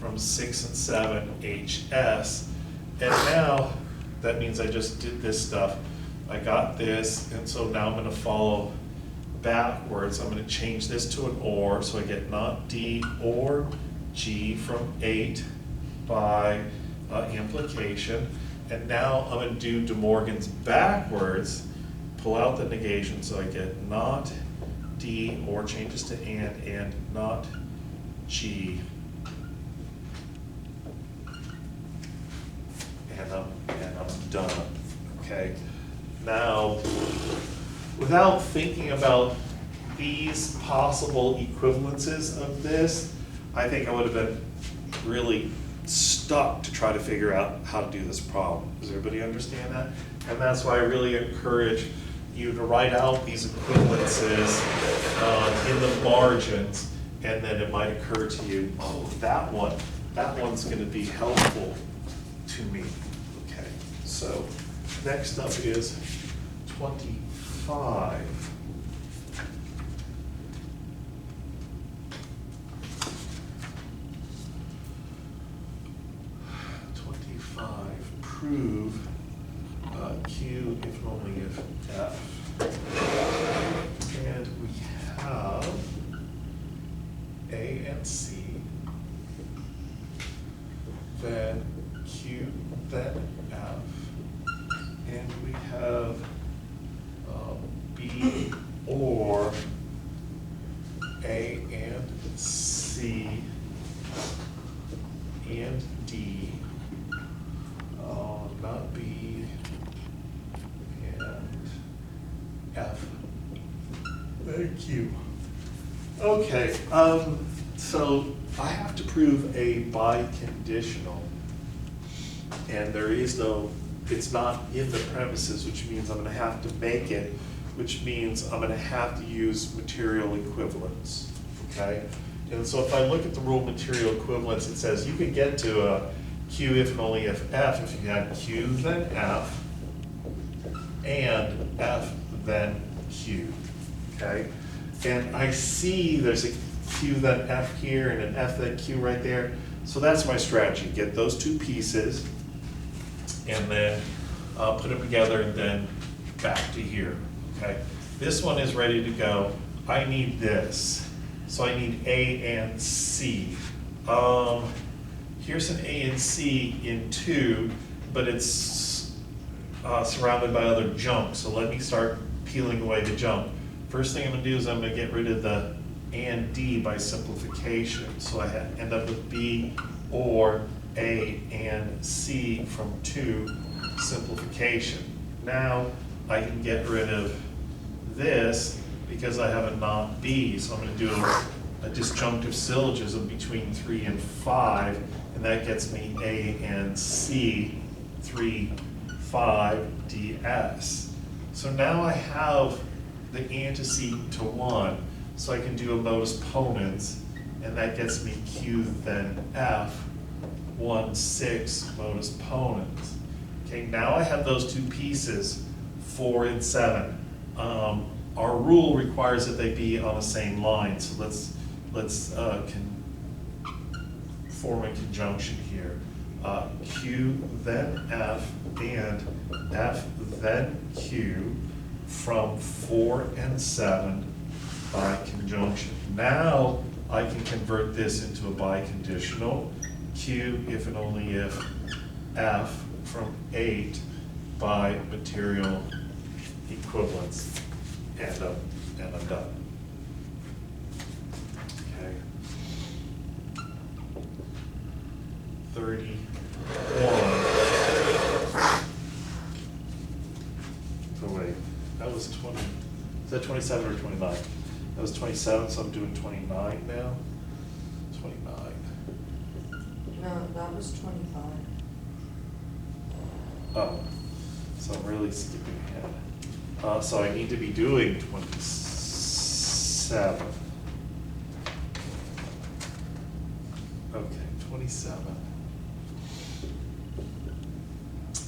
from 6 and 7 HS. And now, that means I just did this stuff. I got this, and so now I'm gonna follow backwards. I'm gonna change this to an OR, so I get not D or G from 8 by implication. And now I'm gonna do De Morgan's backwards, pull out the negation, so I get not D or changes to and not G. And I'm done, okay? Now, without thinking about these possible equivalences of this, I think I would have been really stuck to try to figure out how to do this problem. Does everybody understand that? And that's why I really encourage you to write out these equivalences in the margins, and then it might occur to you, oh, that one's gonna be helpful to me. Okay, so next up is 25. Prove Q if and only if F. And we have A and C, then Q, then F, and we have B or A and C and D. Not B and F. Thank you. Okay, so I have to prove a biconditional, and there is no, it's not in the premises, which means I'm gonna have to make it, which means I'm gonna have to use material equivalence, okay? And so if I look at the rule of material equivalence, it says you could get to a Q if and only if F, if you had Q then F, and F then Q, okay? And I see there's a Q then F here and an F then Q right there. So that's my strategy, get those two pieces and then put them together and then back to here, okay? This one is ready to go. I need this. So I need A and C. Here's an A and C in 2, but it's surrounded by other junk. So let me start peeling away the junk. First thing I'm gonna do is I'm gonna get rid of the and D by simplification. So I end up with B or A and C from 2 simplification. Now I can get rid of this because I have a not B. So I'm gonna do a disjunctive syllogism between 3 and 5. And that gets me A and C, 3, 5, DS. So now I have the antecedent to 1, so I can do a modus ponens, and that gets me Q then F, 1, 6 modus ponens. Okay, now I have those two pieces, 4 and 7. Our rule requires that they be on the same line, so let's form a conjunction here. Q then F and F then Q from 4 and 7 by conjunction. Now I can convert this into a biconditional. Q if and only if F from 8 by material equivalence. And I'm done. Okay. 31. Oh wait, that was 20. Is that 27 or 29? That was 27, so I'm doing 29 now. 29. No, that was 25. Oh, so I'm really skipping ahead. So I need to be doing 27. Okay, 27.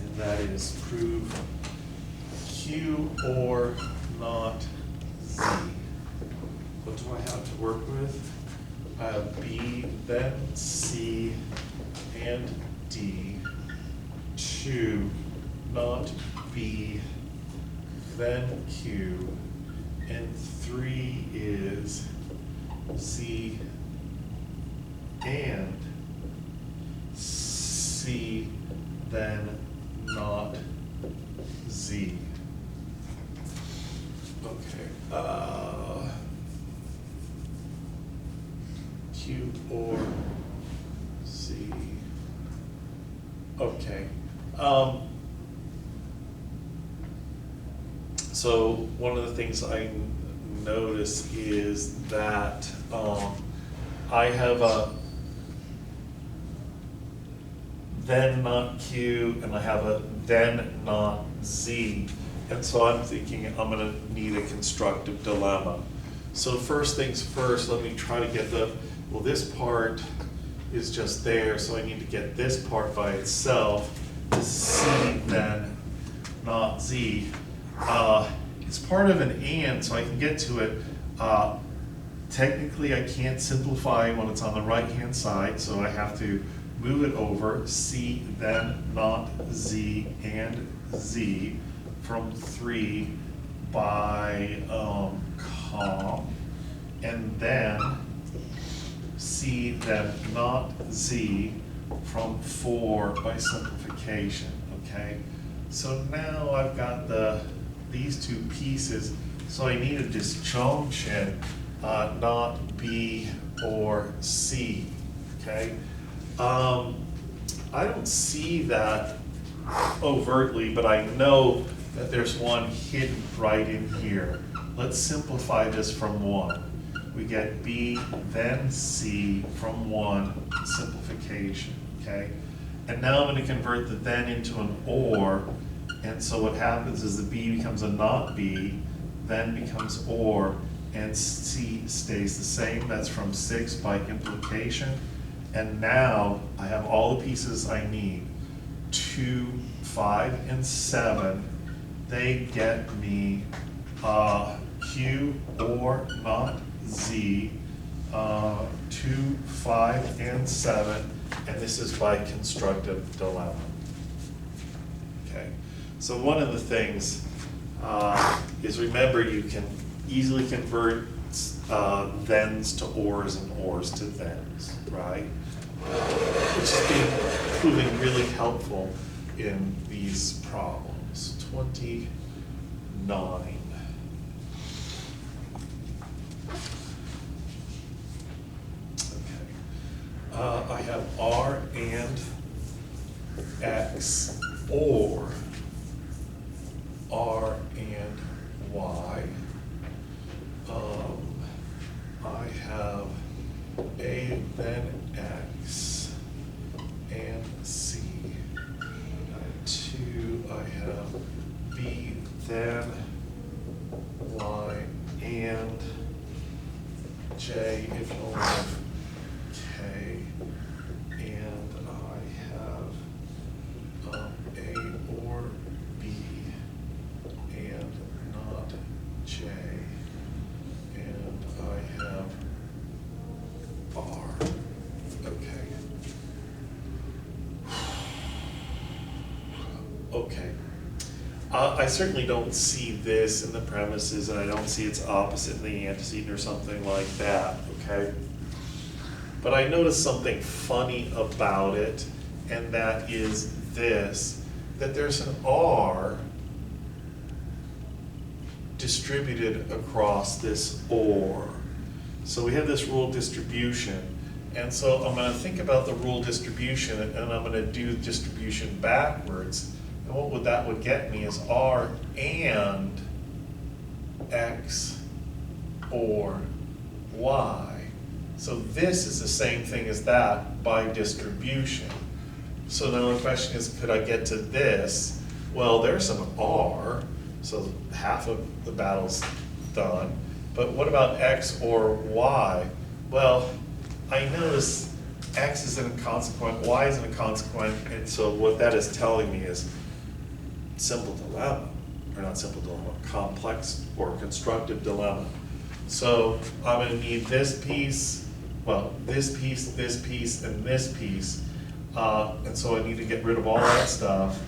And that is prove Q or not Z. What do I have to work with? I have B, then C, and D. 2, not B, then Q. And 3 is Z and C, then not Z. Okay. Q or Z. Okay. So one of the things I notice is that I have a then not Q and I have a then not Z. And so I'm thinking I'm gonna need a constructive dilemma. So first things first, let me try to get well, this part is just there, so I need to get this part by itself. C then not Z. It's part of an and, so I can get to it. Technically, I can't simplify when it's on the right-hand side, so I have to move it over. C, then not Z, and Z from 3 by com, and then C, then not Z from 4 by simplification, okay? So now I've got these two pieces, so I need a disjunction, not B or C, okay? I don't see that overtly, but I know that there's one hidden right in here. Let's simplify this from 1. We get B, then C from 1, simplification, okay? And now I'm going to convert the then into an or, and so what happens is the B becomes a not B, then becomes or, and C stays the same. That's from 6 by implication. And now I have all the pieces I need. 2, 5, and 7, they get me Q or not Z, 2, 5, and 7, and this is by constructive dilemma. Okay, so one of the things is, remember, you can easily convert thens to ors and ors to thens, right? Which has been proving really helpful in these problems. 29. I have R and X or R and Y. I have A then X and C. 2, I have B then Y and J if you have K, and I have A or B and not J, and I have R. Okay. Okay. I certainly don't see this in the premises, and I don't see its opposite in the antecedent or something like that, okay? But I noticed something funny about it, and that is this, that there's an R distributed across this OR. So we have this rule distribution, and so I'm going to think about the rule distribution, and I'm going to do distribution backwards. And what would get me is R and X or Y. So this is the same thing as that by distribution. So now the question is, could I get to this? Well, there's an R, so half of the battle's done. But what about X or Y? Well, I notice X is inconsequent, Y is inconsequent, and so what that is telling me is simple dilemma, or not simple dilemma, complex or constructive dilemma. So I'm going to need this piece well, this piece, and this piece. And so I need to get rid of all that stuff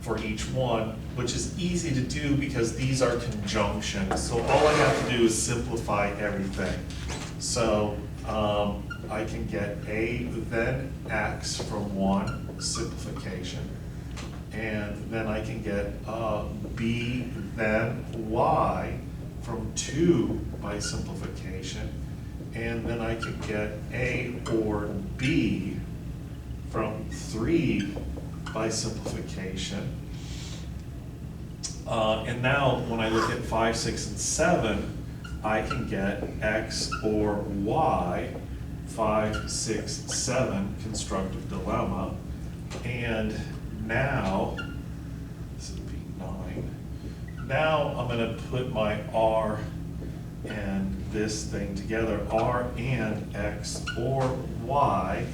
for each one, which is easy to do because these are conjunctions. So all I have to do is simplify everything. So I can get A then X from one simplification. And then I can get B then Y from two by simplification. And then I can get A or B from three by simplification. And now when I look at 5, 6, and 7, I can get X or Y, 5, 6, 7, constructive dilemma. And now, this would be 9. Now I'm gonna put my R and this thing together, R and X or Y,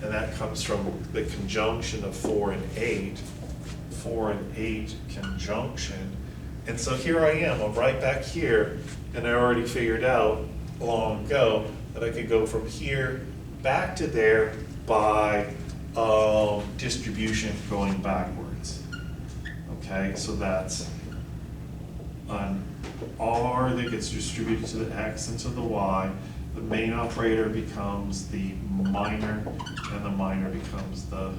and that comes from the conjunction of 4 and 8. 4 and 8 conjunction. And so here I am, I'm right back here, and I already figured out long ago that I could go from here back to there by distribution going backwards. Okay, so that's an R that gets distributed to the X and to the Y. The main operator becomes the minor, and the minor becomes the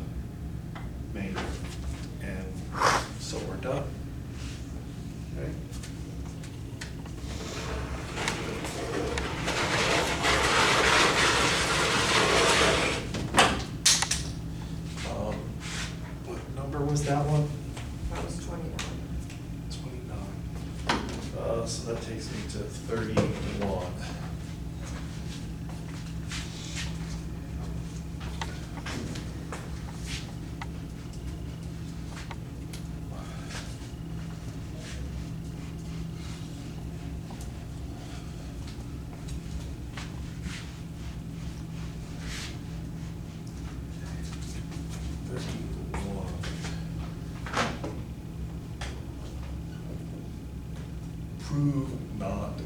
main. And so we're done. Okay. What number was that one? That was 29. 29. So that takes me to 31. Prove not